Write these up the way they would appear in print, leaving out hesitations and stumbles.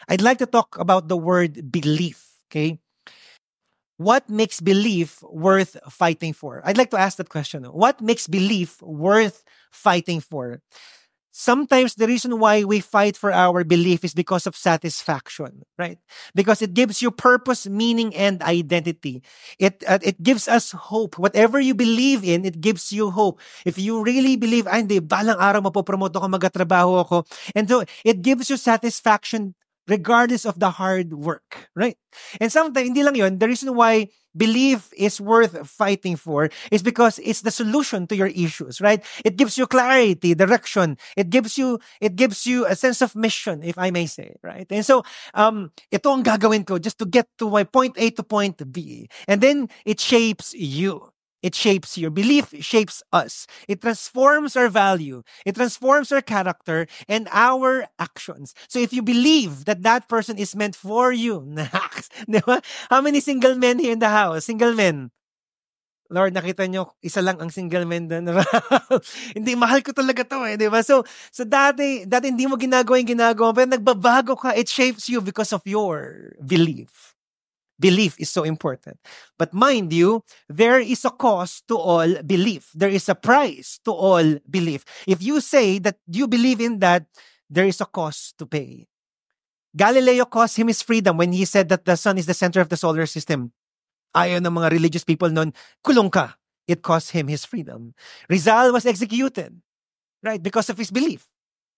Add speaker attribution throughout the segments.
Speaker 1: I'd like to talk about the word belief, okay? What makes belief worth fighting for? I'd like to ask that question. What makes belief worth fighting for? Sometimes the reason why we fight for our belief is because of satisfaction, right? Because it gives you purpose, meaning, and identity. It gives us hope. Whatever you believe in, it gives you hope. If you really believe, ay hindi, balang araw mapopromote ako, magatrabaho ako. And so, it gives you satisfaction regardless of the hard work, right? And sometimes, hindi lang yun, the reason why belief is worth fighting for is because it's the solution to your issues, right? It gives you clarity, direction. It gives you a sense of mission, if I may say, right? And so, ito ang gagawin ko just to get to my point A to point B. And then, it shapes you. It shapes your belief, shapes us. It transforms our value. It transforms our character and our actions. So if you believe that that person is meant for you, diba? How many single men here in the house? Single men. Lord, nakita nyo, isa lang ang single men doon. Hindi, mahal ko talaga to eh, di ba? So dati hindi mo ginagawa yung ginagawa, pero nagbabago ka, it shapes you because of your belief. Belief is so important. But mind you, there is a cost to all belief. There is a price to all belief. If you say that you believe in that, there is a cost to pay. Galileo cost him his freedom when he said that the sun is the center of the solar system. Ayaw ng mga religious people noon, kulong ka. It cost him his freedom. Rizal was executed, right, because of his belief.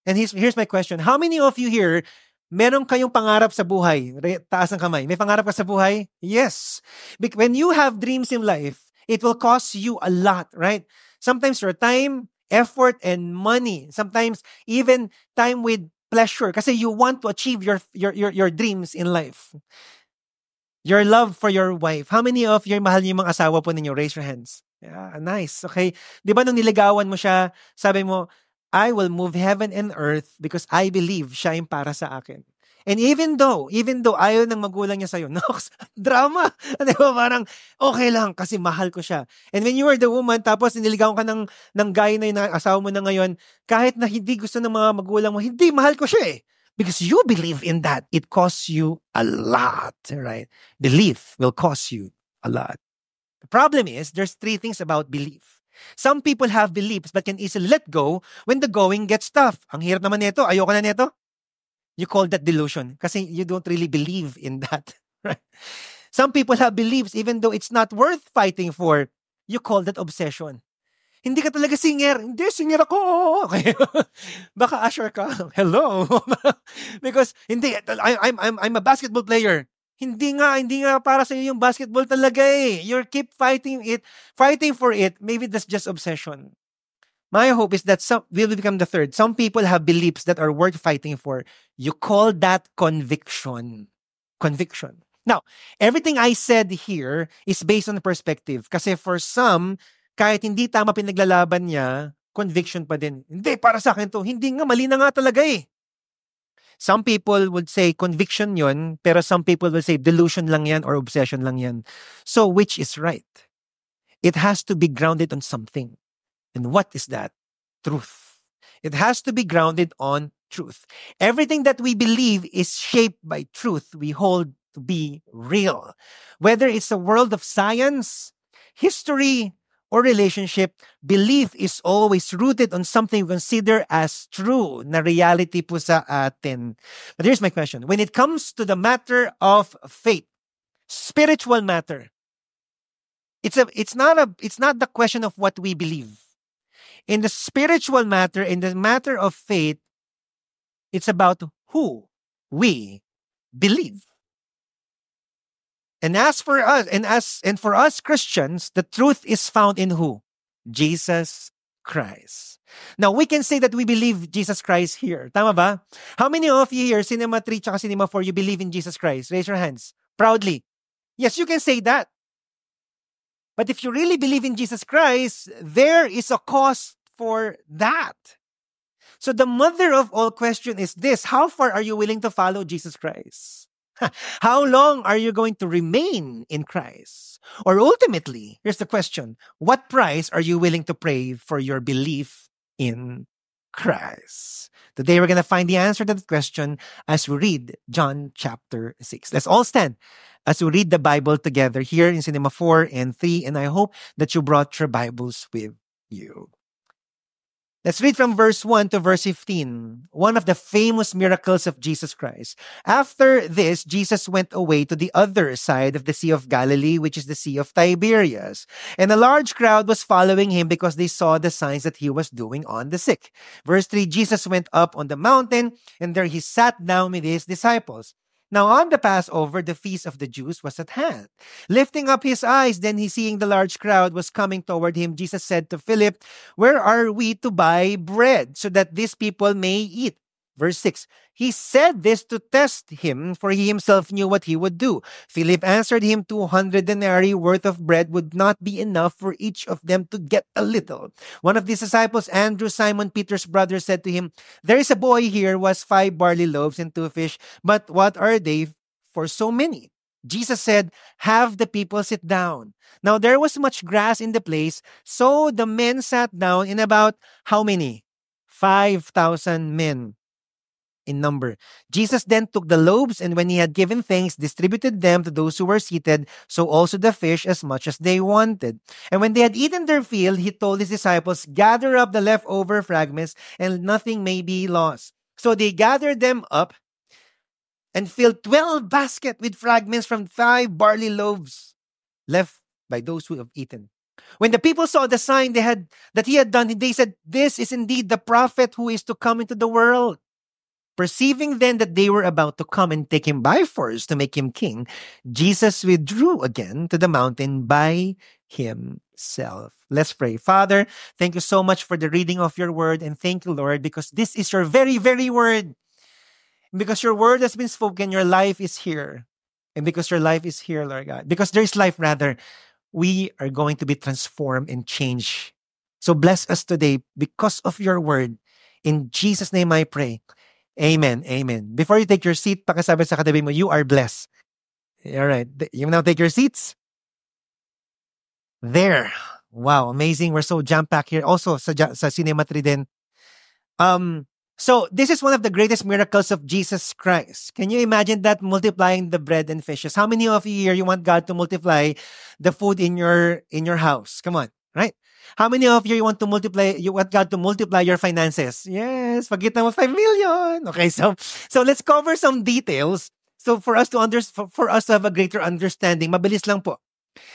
Speaker 1: And here's my question. How many of you here meron kayong pangarap sa buhay? Taas ang kamay. May pangarap ka sa buhay? Yes. When you have dreams in life, it will cost you a lot, right? Sometimes your time, effort, and money. Sometimes even time with pleasure. Kasi you want to achieve your dreams in life. Your love for your wife. How many of you mahal niyo yung mga asawa po ninyo? Raise your hands. Yeah, nice. Okay. Di ba nung niligawan mo siya, sabi mo, I will move heaven and earth because I believe siya yung para sa akin. And even though ayaw ng magulang niya sa'yo, Nox, drama. Di ba? Parang, okay lang kasi mahal ko siya. And when you were the woman, tapos niligawan ka ng guy na yung asawa mo na ngayon, kahit na hindi gusto ng mga magulang mo, hindi, mahal ko siya eh. Because you believe in that. It costs you a lot, right? Belief will cost you a lot. The problem is, there's three things about belief. Some people have beliefs but can easily let go when the going gets tough. Ang hirap naman nito, ayoko na nito. You call that delusion kasi you don't really believe in that. Right? Some people have beliefs even though it's not worth fighting for. You call that obsession. Hindi ka talaga singer. Hindi, singer ako. Okay. Baka usher ka. Hello. Because hindi, I'm a basketball player. Hindi nga para sa iyo yung basketball talaga eh. You keep fighting for it. Maybe that's just obsession. My hope is that will become the third. Some people have beliefs that are worth fighting for. You call that conviction. Conviction. Now, everything I said here is based on perspective. Kasi for some, kahit hindi tama pinaglalaban niya, conviction pa din. Hindi, para sa akin to. Hindi nga, mali na nga talaga eh. Some people would say conviction yun, pero some people will say delusion lang yan or obsession lang yan. So which is right? It has to be grounded on something. And what is that? Truth. It has to be grounded on truth. Everything that we believe is shaped by truth we hold to be real. Whether it's a world of science, history, or relationship, belief is always rooted on something we consider as true na reality po sa atin. But here's my question. When it comes to the matter of faith, spiritual matter, it's not the question of what we believe. In the spiritual matter, in the matter of faith, it's about who we believe. And as for us, and for us Christians, the truth is found in who? Jesus Christ. Now, we can say that we believe Jesus Christ here. Tama ba? How many of you here, Cinema 3 tsaka Cinema 4, you believe in Jesus Christ? Raise your hands. Proudly. Yes, you can say that. But if you really believe in Jesus Christ, there is a cost for that. So the mother of all question is this: how far are you willing to follow Jesus Christ? How long are you going to remain in Christ? Or ultimately, here's the question: what price are you willing to pay for your belief in Christ? Today we're going to find the answer to that question as we read John chapter 6. Let's all stand as we read the Bible together here in Cinema 4 and 3, and I hope that you brought your Bibles with you. Let's read from verse 1 to verse 15, one of the famous miracles of Jesus Christ. After this, Jesus went away to the other side of the Sea of Galilee, which is the Sea of Tiberias. And a large crowd was following him because they saw the signs that he was doing on the sick. Verse 3, Jesus went up on the mountain, and there he sat down with his disciples. Now on the Passover, the feast of the Jews was at hand. Lifting up his eyes, then he, seeing the large crowd was coming toward him, Jesus said to Philip, "Where are we to buy bread so that these people may eat?" Verse 6, he said this to test him, for he himself knew what he would do. Philip answered him, 200 denarii worth of bread would not be enough for each of them to get a little. One of these disciples, Andrew, Simon Peter's brother, said to him, "There is a boy here who has 5 barley loaves and 2 fish, but what are they for so many?" Jesus said, "Have the people sit down." Now there was much grass in the place, so the men sat down in about how many? 5,000 men in number. Jesus then took the loaves, and when he had given thanks, distributed them to those who were seated, so also the fish as much as they wanted. And when they had eaten their fill, he told his disciples, "Gather up the leftover fragments, and nothing may be lost." So they gathered them up and filled 12 baskets with fragments from 5 barley loaves left by those who have eaten. When the people saw the sign that he had done, they said, "This is indeed the prophet who is to come into the world." Perceiving then that they were about to come and take him by force to make him king, Jesus withdrew again to the mountain by himself. Let's pray. Father, thank you so much for the reading of your word, and thank you, Lord, because this is your very, very word. Because your word has been spoken, your life is here. And because your life is here, Lord God, because there is life rather, we are going to be transformed and changed. So bless us today because of your word. In Jesus' name I pray. Amen. Amen. Before you take your seat, pakisabi sa katabi mo, you are blessed. All right. You now take your seats. There. Wow. Amazing. We're so jam-packed here. Also, sa Cinema 3 din. So, this is one of the greatest miracles of Jesus Christ. Can you imagine that, multiplying the bread and fishes? How many of you here, you want God to multiply the food in your house? Come on. Right? How many of you want God to multiply your finances? Yes, pagkita mo 5 million. Okay, so let's cover some details. So for us to have a greater understanding, mabilis lang po.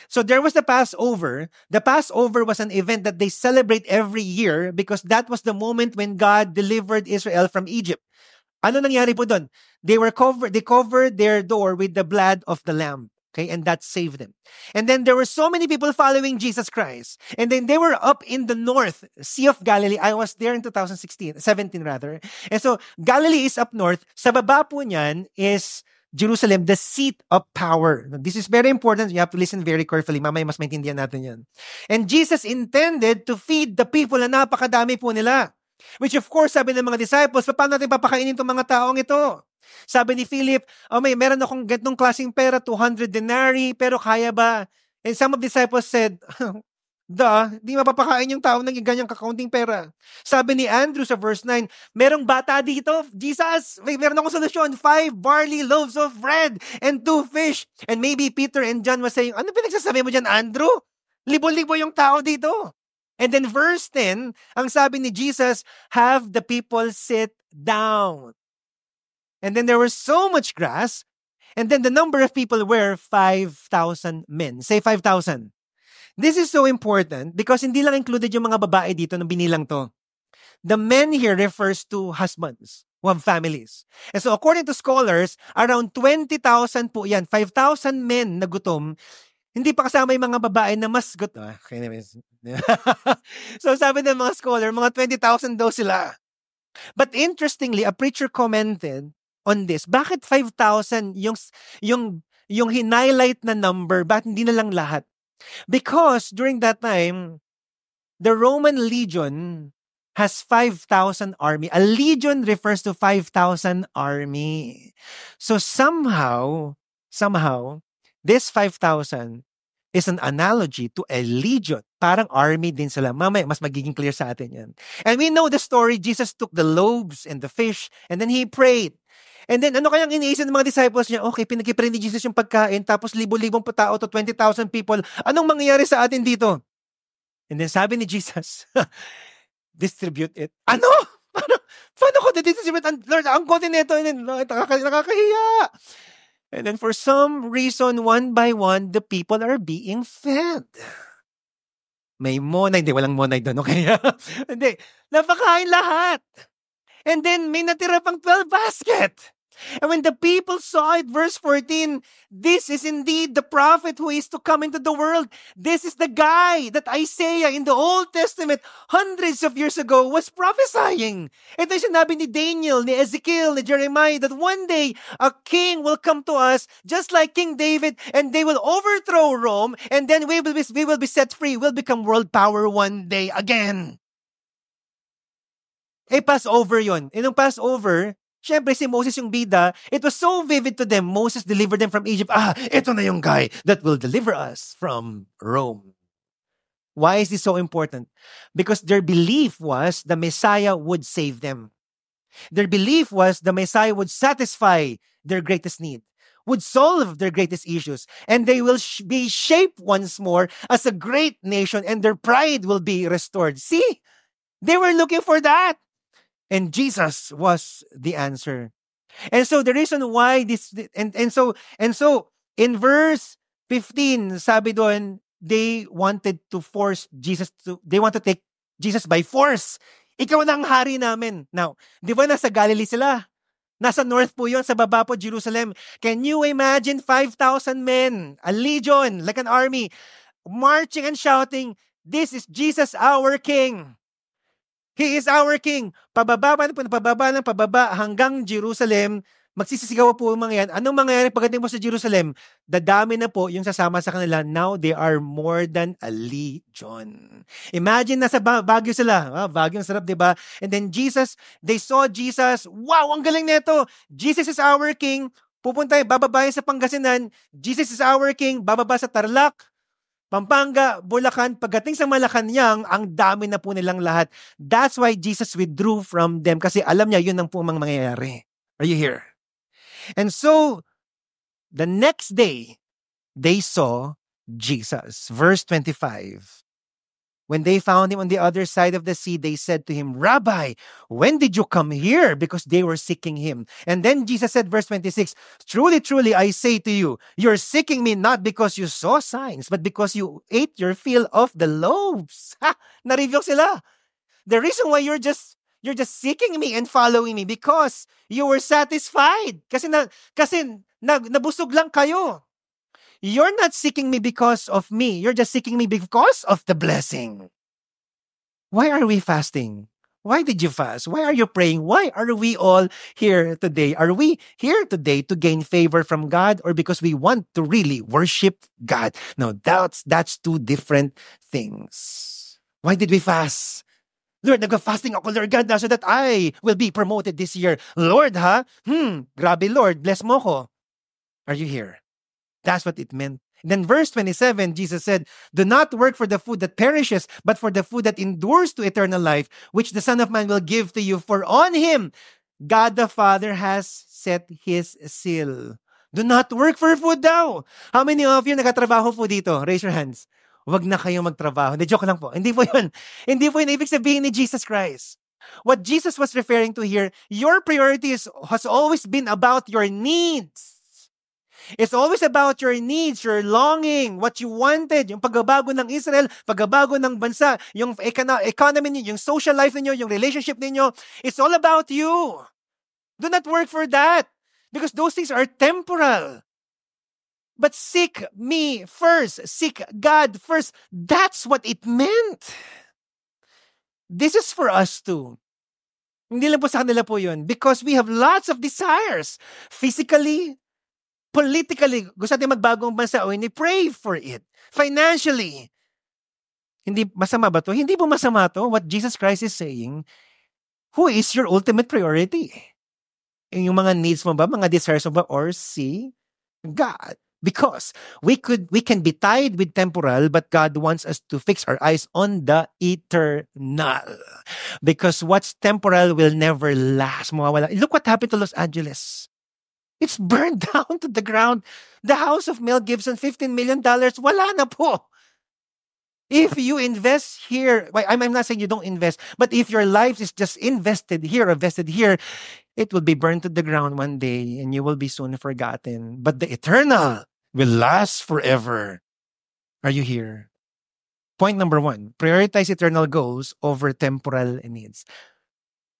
Speaker 1: So there was the Passover. The Passover was an event that they celebrate every year because that was the moment when God delivered Israel from Egypt. Ano nangyari po doon? They covered their door with the blood of the lamb. Okay, and that saved them. And then there were so many people following Jesus Christ. And then they were up in the north, Sea of Galilee. I was there in 17 rather. And so Galilee is up north. Sa baba po niyan is Jerusalem, the seat of power. This is very important. You have to listen very carefully. Mamaya mas maintindihan natin yan. And Jesus intended to feed the people na napakadami po nila. Which of course, sabi ng mga disciples, paano natin papakainin itong mga taong ito? Sabi ni Philip, meron akong ganitong klaseng pera, 200 denarii, pero kaya ba? And some of the disciples said, di mapapakain yung tao ng ganyang kakaunting pera. Sabi ni Andrew sa verse 9, merong bata dito, Jesus, meron akong solusyon, 5 barley loaves of bread and 2 fish. And maybe Peter and John was saying, ano pinagsasabi mo dyan, Andrew? Libo-libo yung tao dito. And then verse 10, ang sabi ni Jesus, have the people sit down. And then there was so much grass. And then the number of people were 5,000 men. Say 5,000. This is so important because hindi lang included yung mga babae dito nung binilang to. The men here refers to husbands who have families. And so according to scholars, around 20,000 po yan. 5,000 men na gutom. Hindi pa kasama yung mga babae na mas gutom. Okay, anyways. So sabi ng mga scholar, mga 20,000 daw sila. But interestingly, a preacher commented on this. Bakit 5,000 yung hinighlight na number? Bakit hindi na lang lahat? Because during that time, the Roman legion has 5,000 army. A legion refers to 5,000 army. So somehow, this 5,000 is an analogy to a legion. Parang army din sila. Mamaya, mas magiging clear sa atin yan. And we know the story. Jesus took the loaves and the fish, and then He prayed. And then, ano kayang iniisip ng mga disciples niya? Okay, pinag-pray ni Jesus yung pagkain, tapos libo-libong tao to 20,000 people. Anong mangyayari sa atin dito? And then sabi ni Jesus, distribute it. Ano? Paano ko distribute? Lord, ang konti nito. Nakakahiya. And then for some reason, one by one, the people are being fed. May monay. Hindi, walang monay doon. Okay? Hindi. Napakain lahat. And then may natira pang 12 basket. And when the people saw it, verse 14, this is indeed the prophet who is to come into the world. This is the guy that Isaiah in the Old Testament hundreds of years ago was prophesying. Ito yung sinabi ni Daniel, ni Ezekiel, ni Jeremiah, that one day a king will come to us just like King David, and they will overthrow Rome, and then we will be set free. We'll become world power one day again. Passover yun. Nung Passover, syempre si Moses yung bida, it was so vivid to them. Moses delivered them from Egypt. Ito na yung guy that will deliver us from Rome. Why is this so important? Because their belief was the Messiah would save them. Their belief was the Messiah would satisfy their greatest need, would solve their greatest issues, and they will be shaped once more as a great nation, and their pride will be restored. See? They were looking for that. And Jesus was the answer. And so the reason why so in verse 15, sabi doon, they wanted to take Jesus by force. Ikaw na ang hari namin. Now, di ba nasa Galilee sila? Nasa north po yun, sa baba po, Jerusalem. Can you imagine 5,000 men, a legion, like an army, marching and shouting, "This is Jesus our King. He is our King." Pababa hanggang Jerusalem. Magsisisigaw po yung mga yan. Anong mangyayari pagdating po sa Jerusalem? Dadami na po yung sasama sa kanila. Now they are more than a legion. Imagine nasa Baguio sila. Baguio, ang sarap, diba? And then they saw Jesus. Wow, ang galing nito. Jesus is our King. Pupunta, bababa sa Pangasinan. Jesus is our King. Bababa sa Tarlac, Pampanga, Bulacan, pagdating sa Malacanang, ang dami na po nilang lahat. That's why Jesus withdrew from them, kasi alam niya yun ang po mga mangyayari. Are you here? And so, the next day, they saw Jesus. Verse 25. When they found him on the other side of the sea, they said to him, "Rabbi, when did you come here?" Because they were seeking him. And then Jesus said, verse 26, "Truly, truly, I say to you, you're seeking me not because you saw signs, but because you ate your fill of the loaves." Na-reveal sila. The reason why you're just seeking me and following me because you were satisfied. Kasi nabusog lang kayo. You're not seeking me because of me. You're just seeking me because of the blessing. Why are we fasting? Why did you fast? Why are you praying? Why are we all here today? Are we here today to gain favor from God, or because we want to really worship God? No, that's two different things. Why did we fast? Lord, nag-fasting ako, Lord God, so that I will be promoted this year. Lord, grabe Lord, bless mo ko. Are you here? That's what it meant. And then verse 27, Jesus said, "Do not work for the food that perishes, but for the food that endures to eternal life, which the Son of Man will give to you. For on him, God the Father has set his seal." Do not work for food daw. How many of you nagtatrabaho po dito? Raise your hands. Huwag na kayong magtrabaho. Hindi, joke lang po. Hindi po yun. Hindi po yun ibig sabihin ni Jesus Christ. What Jesus was referring to here, your priorities has always been about your needs. It's always about your needs, your longing, what you wanted, yung pagbabago ng Israel, pagbabago ng bansa, yung economy niyo, yung social life niyo, yung relationship niyo. It's all about you. Do not work for that, because those things are temporal. But seek me first. Seek God first. That's what it meant. This is for us too. Hindi lang po sa kanila po yun. Because we have lots of desires. Physically, politically, gusto natin magbagong bansa, we pray for it. Financially, hindi masama ba to? Hindi po masama to. What Jesus Christ is saying, who is your ultimate priority? Yung mga needs mo ba, mga desires mo ba, or see God? Because we can be tied with temporal, but God wants us to fix our eyes on the eternal. Because what's temporal will never last. Mawawala. Look what happened to Los Angeles. It's burned down to the ground. The house of Mel Gibson, $15 million. Wala na po. If you invest here, I'm not saying you don't invest, but if your life is just invested here or vested here, it will be burned to the ground one day and you will be soon forgotten. But the eternal will last forever. Are you here? Point number 1, prioritize eternal goals over temporal needs.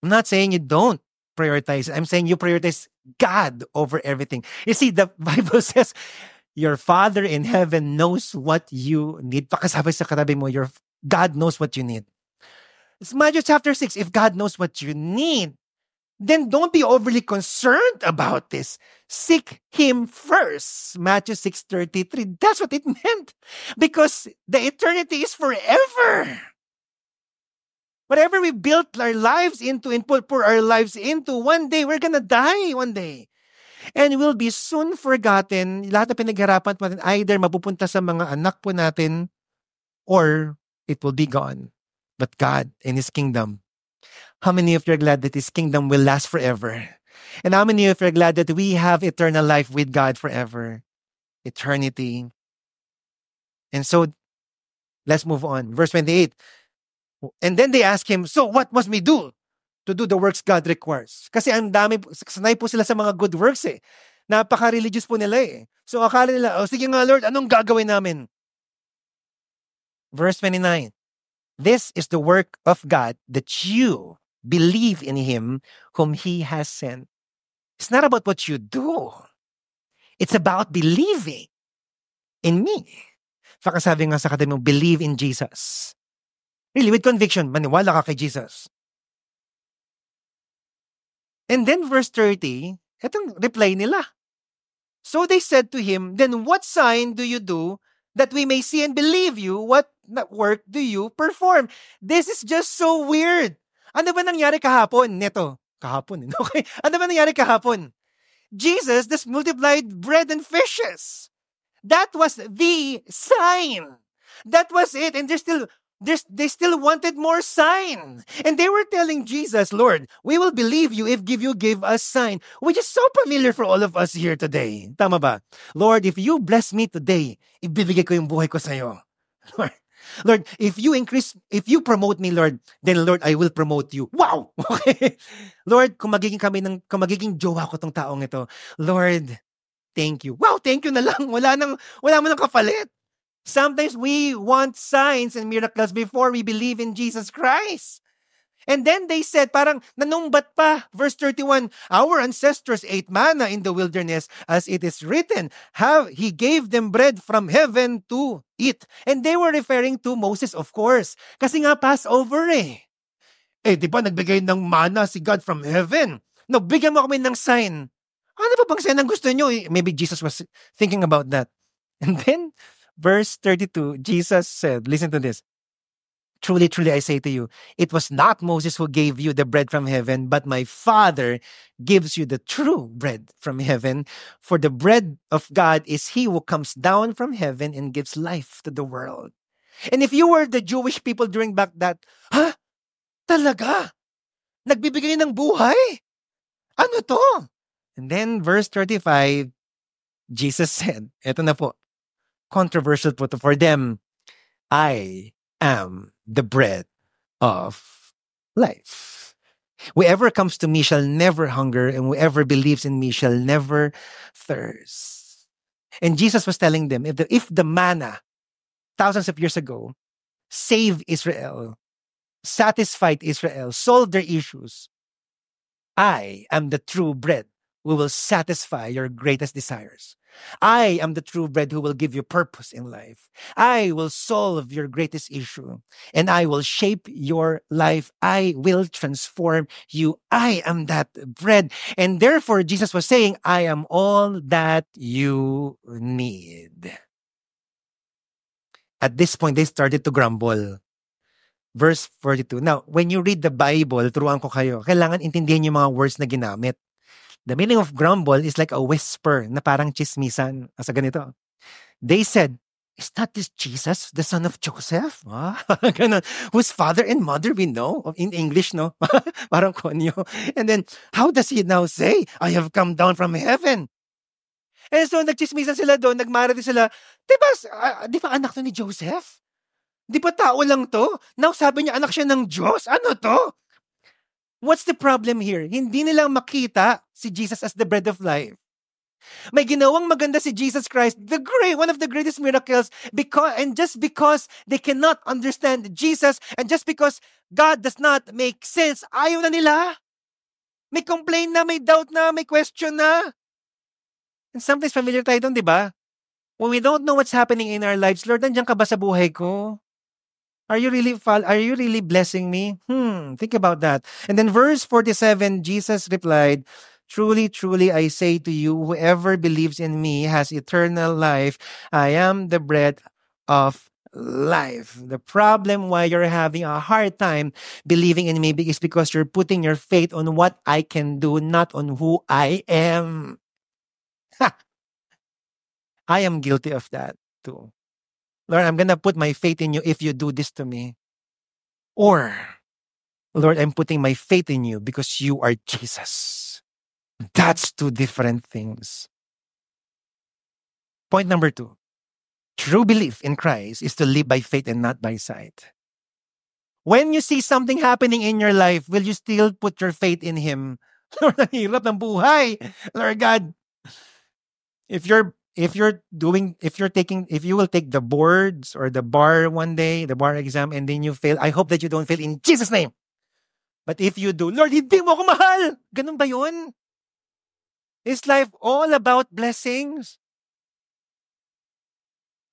Speaker 1: I'm not saying you don't prioritize. I'm saying you prioritize God over everything. You see, the Bible says, your Father in heaven knows what you need. Pakasabi sa katabi mo, your God knows what you need. It's Matthew chapter 6. If God knows what you need, then don't be overly concerned about this. Seek Him first. Matthew 6:33. That's what it meant. Because the eternity is forever. Whatever we built our lives into and pour our lives into, one day, we're gonna die one day. And we'll be soon forgotten. Lahat na pinaghirapan natin, either mapupunta sa mga anak po natin or it will be gone. But God and His kingdom, how many of you are glad that His kingdom will last forever? And how many of you are glad that we have eternal life with God forever? Eternity. And so, let's move on. Verse 28. And then they ask Him, so what must we do to do the works God requires? Kasi ang dami, sanay po sila sa mga good works eh. Napaka-religious po nila eh. So akala nila, oh sige nga Lord, anong gagawin namin? Verse 29. This is the work of God, that you believe in Him whom He has sent. It's not about what you do. It's about believing in me. Pakasabi nga sa katabi mo, believe in Jesus. Really, with conviction, maniwala ka kay Jesus. And then verse 30, etong reply nila. So they said to Him, then what sign do you do that we may see and believe you? What work do you perform? This is just so weird. Ano ba nangyari kahapon? Neto, kahapon. Okay? Ano ba nangyari kahapon? Jesus just multiplied bread and fishes. That was the sign. That was it. And they still wanted more sign. And they were telling Jesus, Lord, we will believe you if you give us sign. Which is so familiar for all of us here today. Tama ba? Lord, if you bless me today, ibibigay ko yung buhay ko sa'yo. Lord, if you promote me, Lord, then Lord, I will promote you. Wow! Okay. Lord, kung magiging jowa ko tong taong ito, Lord, thank you. Wow, thank you na lang. Wala mo nang kapalit. Sometimes we want signs and miracles before we believe in Jesus Christ. And then they said, parang nanumbat pa, verse 31, our ancestors ate manna in the wilderness, as it is written, how He gave them bread from heaven to eat. And they were referring to Moses, of course. Kasi nga Passover eh. Di ba nagbigay ng manna si God from heaven? No, bigyan mo kami ng sign. Ano ba bang sign ang gusto nyo? Maybe Jesus was thinking about that. And then, verse 32, Jesus said, listen to this. Truly, truly, I say to you, it was not Moses who gave you the bread from heaven, but my Father gives you the true bread from heaven. For the bread of God is He who comes down from heaven and gives life to the world. And if you were the Jewish people during back that, talaga? Nagbibigay ng buhay? Ano to? And then verse 35, Jesus said, eto na po, controversial po to for them, I am the bread of life. Whoever comes to me shall never hunger, and whoever believes in me shall never thirst. And Jesus was telling them, if the manna, thousands of years ago, saved Israel, satisfied Israel, solved their issues, I am the true bread who will satisfy your greatest desires. I am the true bread who will give you purpose in life. I will solve your greatest issue, and I will shape your life. I will transform you. I am that bread. And therefore, Jesus was saying, I am all that you need. At this point, they started to grumble. Verse 42. Now, when you read the Bible, turuan ko kayo, kailangan intindihin yung mga words na ginamit. The meaning of grumble is like a whisper na parang chismisan. Asa ganito. They said, is not this Jesus, the son of Joseph? Ganon. Whose father and mother we know? In English, no? Parang konyo. And then, how does he now say, I have come down from heaven? And so, nagchismisan sila doon, nagmarati sila, di ba anak to ni Joseph? Di ba tao lang to? Now, sabi niya, anak siya ng Diyos? Ano to? What's the problem here? Hindi nilang makita si Jesus as the bread of life. May ginawang maganda si Jesus Christ, one of the greatest miracles, just because they cannot understand Jesus, and just because God does not make sense, ayaw na nila. May complain na, may doubt na, may question na. And sometimes familiar tayo doon, di ba? When we don't know what's happening in our lives, Lord, nandiyan ka ba sa buhay ko? Are you really blessing me? Think about that. And then verse 47, Jesus replied, truly, truly, I say to you, whoever believes in me has eternal life. I am the bread of life. The problem why you're having a hard time believing in me is because you're putting your faith on what I can do, not on who I am. I am guilty of that too. Lord, I'm going to put my faith in you if you do this to me. Or, Lord, I'm putting my faith in you because you are Jesus. That's two different things. Point number 2. True belief in Christ is to live by faith and not by sight. When you see something happening in your life, will you still put your faith in Him? Lord, ang hirap ng buhay. Lord God, if you will take the boards or the bar one day, the bar exam, and then you fail, I hope that you don't fail in Jesus' name. But if you do, Lord, hindi mo ako mahal. Ganun ba yun? Is life all about blessings?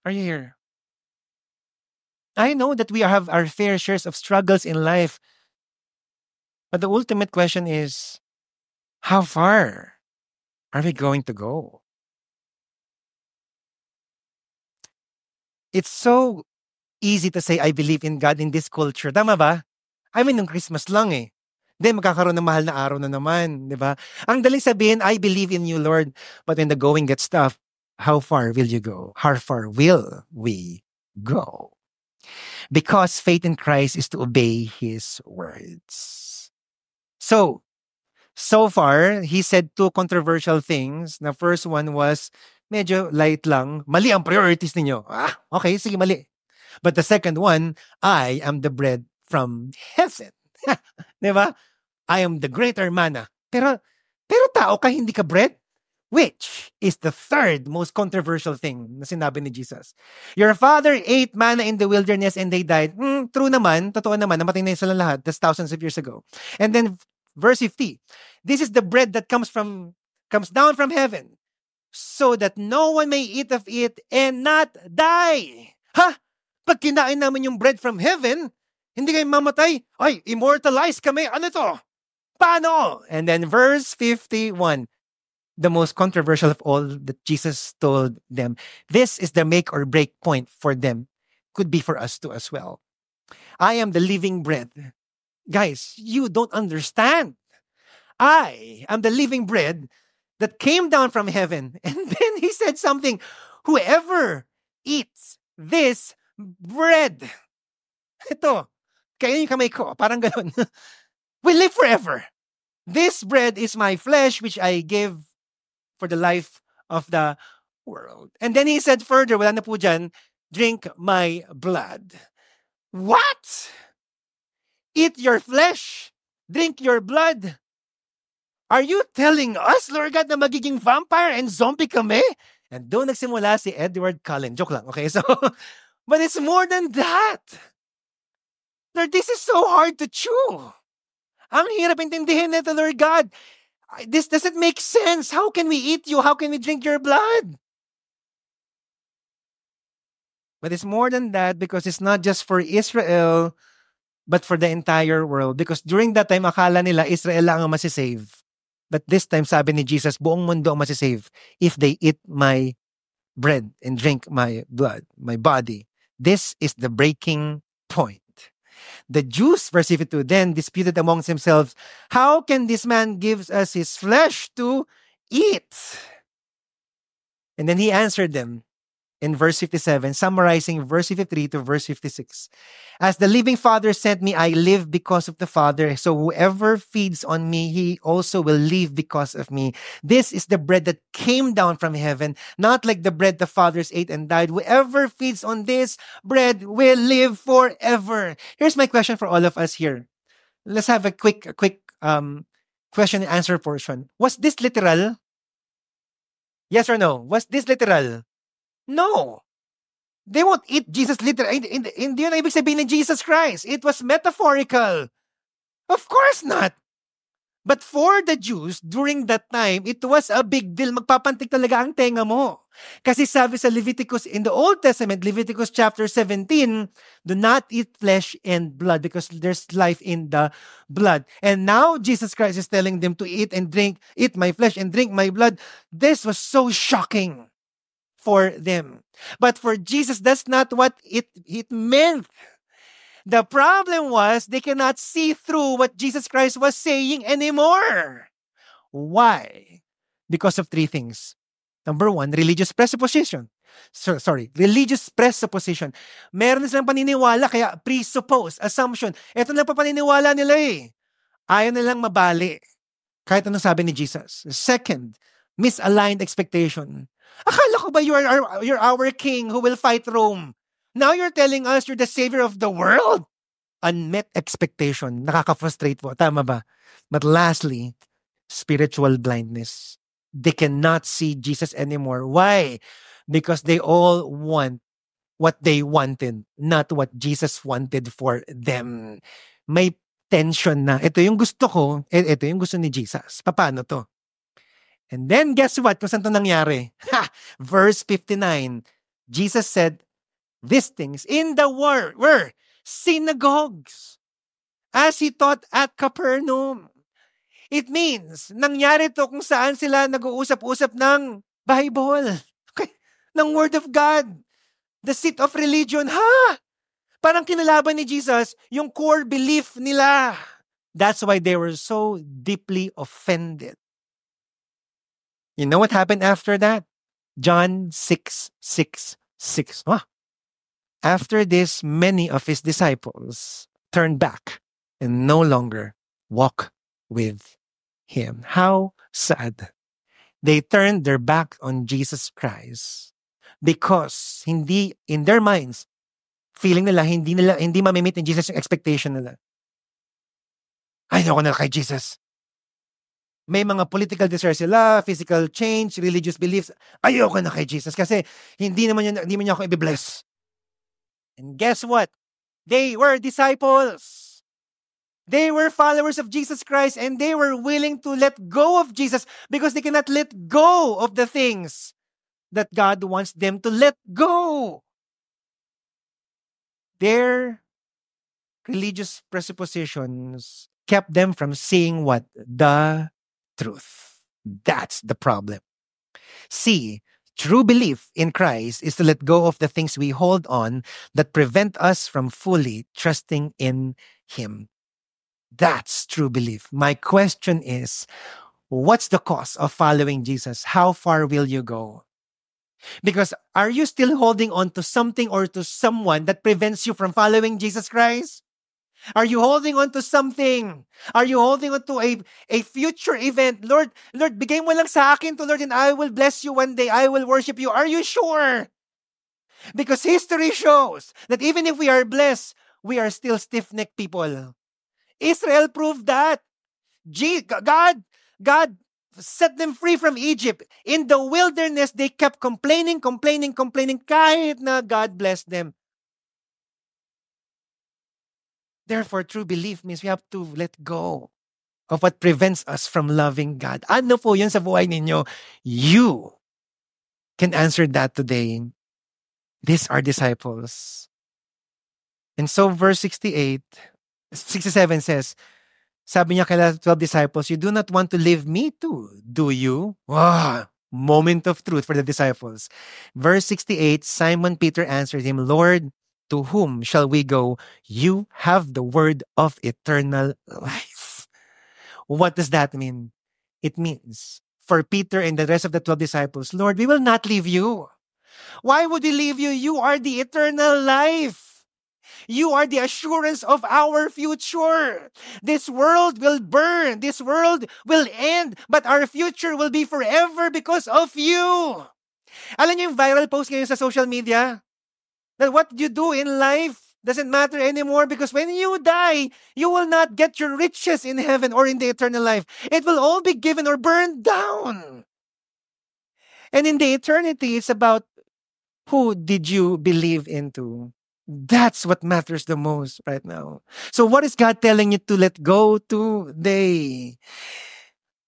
Speaker 1: Are you here? I know that we have our fair shares of struggles in life. But the ultimate question is, how far are we going to go? It's so easy to say, I believe in God in this culture. Tama ba? I mean, nung Christmas lang eh. Then magkakaroon ng mahal na araw na naman, di ba? Ang daling sabihin, I believe in you, Lord. But when the going gets tough, how far will you go? How far will we go? Because faith in Christ is to obey His words. So far, He said 2 controversial things. The first one was, medyo light lang. Mali ang priorities ninyo. Okay, sige, mali. But the second one, I am the bread from heaven. Di ba? I am the greater manna. Pero tao ka, hindi ka bread? Which is the third most controversial thing na sinabi ni Jesus. Your father ate manna in the wilderness and they died. True naman, totoo naman, namatay na sila lahat. That's thousands of years ago. And then verse 50, this is the bread that comes down from heaven, so that no one may eat of it and not die. Pag kinain namin yung bread from heaven, hindi kayo mamatay? Ay, immortalized kami. Ano to? Paano? And then verse 51, the most controversial of all that Jesus told them. This is the make or break point for them. Could be for us too as well. I am the living bread. Guys, you don't understand. I am the living bread that came down from heaven. And then He said something, whoever eats this bread, ito, kaya yung kamay ko, parang ganun, will live forever. This bread is my flesh, which I give for the life of the world. And then He said further, wala na po dyan, drink my blood. What? Eat your flesh? Drink your blood? Are you telling us, Lord God, na magiging vampire and zombie kami? And doon nagsimula si Edward Cullen. Joke lang, okay? So, but it's more than that. Lord, this is so hard to chew. Ang hirap intindihin nito, Lord God. This doesn't make sense. How can we eat you? How can we drink your blood? But it's more than that because it's not just for Israel, but for the entire world. Because during that time, akala nila Israel lang ang masisave. But this time, sabi ni Jesus, buong mundo ang masisave if they eat my bread and drink my blood, my body. This is the breaking point. The Jews, verse 52, then disputed amongst themselves, how can this man give us his flesh to eat? And then he answered them in verse 57, summarizing verse 53 to verse 56. As the living Father sent me, I live because of the Father. So whoever feeds on me, he also will live because of me. This is the bread that came down from heaven, not like the bread the fathers ate and died. Whoever feeds on this bread will live forever. Here's my question for all of us here. Let's have a quick question and answer portion. Was this literal? Yes or no? Was this literal? No. They won't eat Jesus literally. Hindi yun ibig sabihin ni Jesus Christ. It was metaphorical. Of course not. But for the Jews, during that time, it was a big deal. Magpapantik talaga ang tenga mo. Kasi sabi sa Leviticus, in the Old Testament, Leviticus chapter 17, do not eat flesh and blood because there's life in the blood. And now, Jesus Christ is telling them to eat my flesh and drink my blood. This was so shocking for them. But for Jesus, that's not what it meant. The problem was they cannot see through what Jesus Christ was saying anymore. Why? Because of three things. Number one, religious presupposition. Religious presupposition. Meron silang paniniwala, kaya presuppose, assumption. Ito lang pa paniniwala nila eh. Ayaw nilang mabali. Kahit anong sabi ni Jesus. Second, misaligned expectation. Akala ko ba you're our king who will fight Rome? Now you're telling us you're the savior of the world? Unmet expectation. Nakaka-frustrate po. Tama ba? But lastly, spiritual blindness. They cannot see Jesus anymore. Why? Because they all want what they wanted, not what Jesus wanted for them. May tension na. Ito yung gusto ko, ito yung gusto ni Jesus. Paano to? And then guess what? Kung saan to nangyari? Verse 59. Jesus said, these things in the were synagogues as he taught at Capernaum. It means, nangyari to kung saan sila nag-uusap-usap ng Bible. Okay? Ng Word of God. The seat of religion. Parang kinalaban ni Jesus yung core belief nila. That's why they were so deeply offended. You know what happened after that? John 6:6. After this, many of his disciples turned back and no longer walk with him. How sad. They turned their back on Jesus Christ because hindi, in their minds, feeling nila hindi mamimit ni Jesus yung expectation nila. Ayoko na kay Jesus. May mga political desire sila, physical change, religious beliefs. Ayoko na kay Jesus kasi hindi man niya ako i-bless. And guess what? They were disciples. They were followers of Jesus Christ and they were willing to let go of Jesus because they cannot let go of the things that God wants them to let go. Their religious presuppositions kept them from seeing what? The truth. That's the problem. See, true belief in Christ is to let go of the things we hold on that prevent us from fully trusting in Him. That's true belief. My question is, what's the cost of following Jesus? How far will you go? Because are you still holding on to something or to someone that prevents you from following Jesus Christ? Are you holding on to something? Are you holding on to a future event? Lord, bigay mo lang sa akin to, Lord, and I will bless you one day. I will worship you. Are you sure? Because history shows that even if we are blessed, we are still stiff-necked people. Israel proved that. God set them free from Egypt. In the wilderness, they kept complaining, kahit na God blessed them. Therefore, true belief means we have to let go of what prevents us from loving God. Ano po yun sa buhay ninyo? You can answer that today. These are disciples. And so verse 67 says, sabi niya kay 12 disciples, you do not want to leave me too, do you? Wow! Moment of truth for the disciples. Verse 68, Simon Peter answered him, Lord, to whom shall we go? You have the word of eternal life. What does that mean? It means for Peter and the rest of the 12 disciples, Lord, we will not leave you. Why would we leave you? You are the eternal life. You are the assurance of our future. This world will burn. This world will end. But our future will be forever because of you. Alam niyo yung viral post ngayon sa social media? That what you do in life doesn't matter anymore because when you die, you will not get your riches in heaven or in the eternal life. It will all be given or burned down. And in the eternity, it's about who did you believe into? That's what matters the most right now. So what is God telling you to let go today?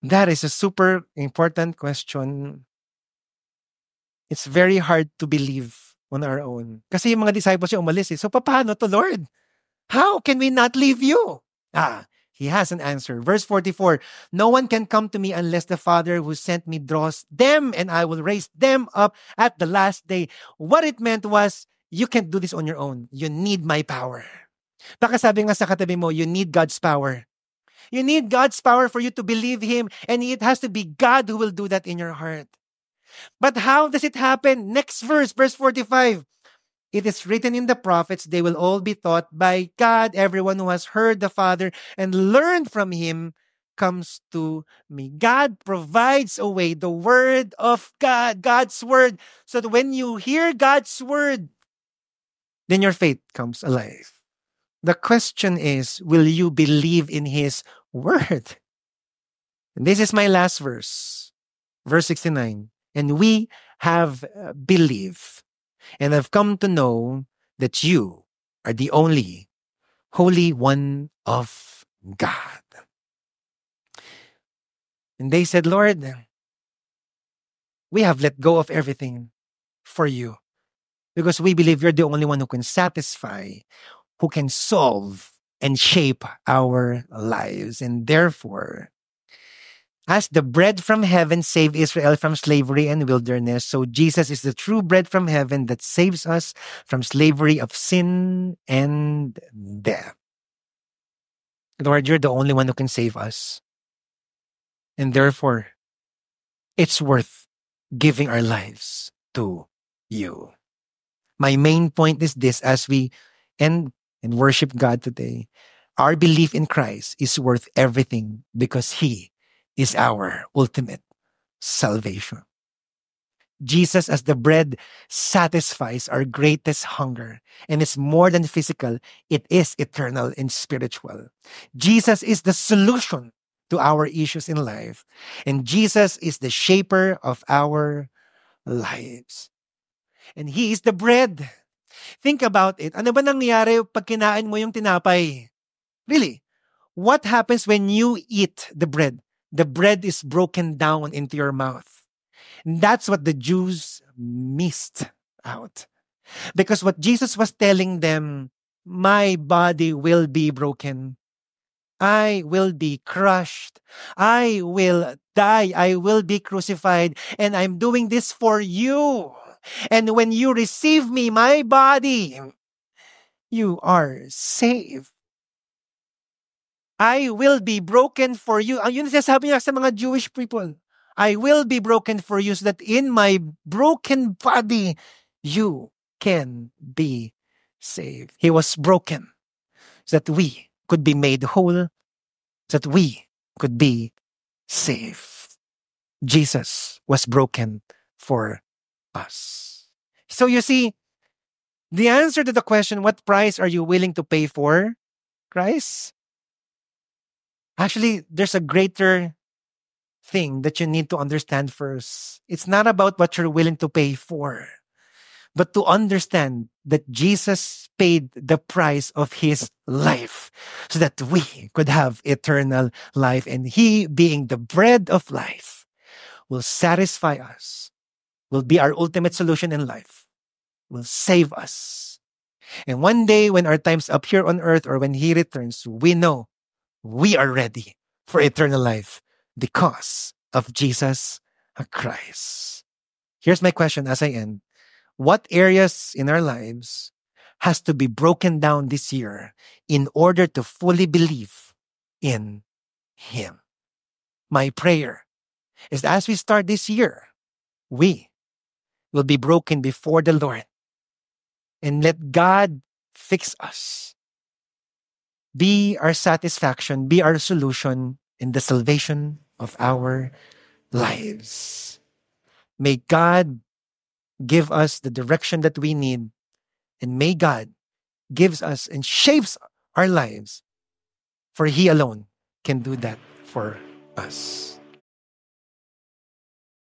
Speaker 1: That is a super important question. It's very hard to believe on our own. Kasi yung mga disciples yung umalis eh. So paano to, Lord? How can we not leave you? He has an answer. Verse 44, no one can come to me unless the Father who sent me draws them, and I will raise them up at the last day. What it meant was, you can't do this on your own. You need my power. Baka sabi nga sa katabi mo, you need God's power. You need God's power for you to believe Him, and it has to be God who will do that in your heart. But how does it happen? Next verse 45. It is written in the prophets, they will all be taught by God. Everyone who has heard the Father and learned from Him comes to me. God provides a way, the Word of God, God's Word, so that when you hear God's Word, then your faith comes alive. The question is, will you believe in His Word? And this is my last verse, verse 69. And we have believed and have come to know that you are the only Holy One of God. And they said, Lord, we have let go of everything for you because we believe you're the only one who can satisfy, who can solve and shape our lives. And therefore, as the bread from heaven saved Israel from slavery and wilderness, so Jesus is the true bread from heaven that saves us from slavery of sin and death. Lord, you're the only one who can save us. And therefore, it's worth giving our lives to you. My main point is this as we end and worship God today. Our belief in Christ is worth everything because He is our ultimate salvation. Jesus as the bread satisfies our greatest hunger, and it's more than physical, it is eternal and spiritual. Jesus is the solution to our issues in life, and Jesus is the shaper of our lives. And He is the bread. Think about it. Ano ba nangyari pag kinain mo yung tinapay? Really? What happens when you eat the bread? The bread is broken down into your mouth. And that's what the Jews missed out. Because what Jesus was telling them, my body will be broken. I will be crushed. I will die. I will be crucified. And I'm doing this for you. And when you receive me, my body, you are saved. I will be broken for you. Ang yun sinasabi niya sa mga Jewish people. I will be broken for you so that in my broken body, you can be saved. He was broken so that we could be made whole, so that we could be saved. Jesus was broken for us. So you see, the answer to the question, what price are you willing to pay for Christ? Actually, there's a greater thing that you need to understand first. It's not about what you're willing to pay for, but to understand that Jesus paid the price of His life so that we could have eternal life. And He, being the bread of life, will satisfy us, will be our ultimate solution in life, will save us. And one day when our time's up here on earth or when He returns, we know we are ready for eternal life because of Jesus Christ. Here's my question as I end. What areas in our lives has to be broken down this year in order to fully believe in Him. My prayer is that as we start this year, we will be broken before the Lord and let God fix us. Be our satisfaction, be our solution in the salvation of our lives. May God give us the direction that we need, and may God gives us and shapes our lives, for He alone can do that for us.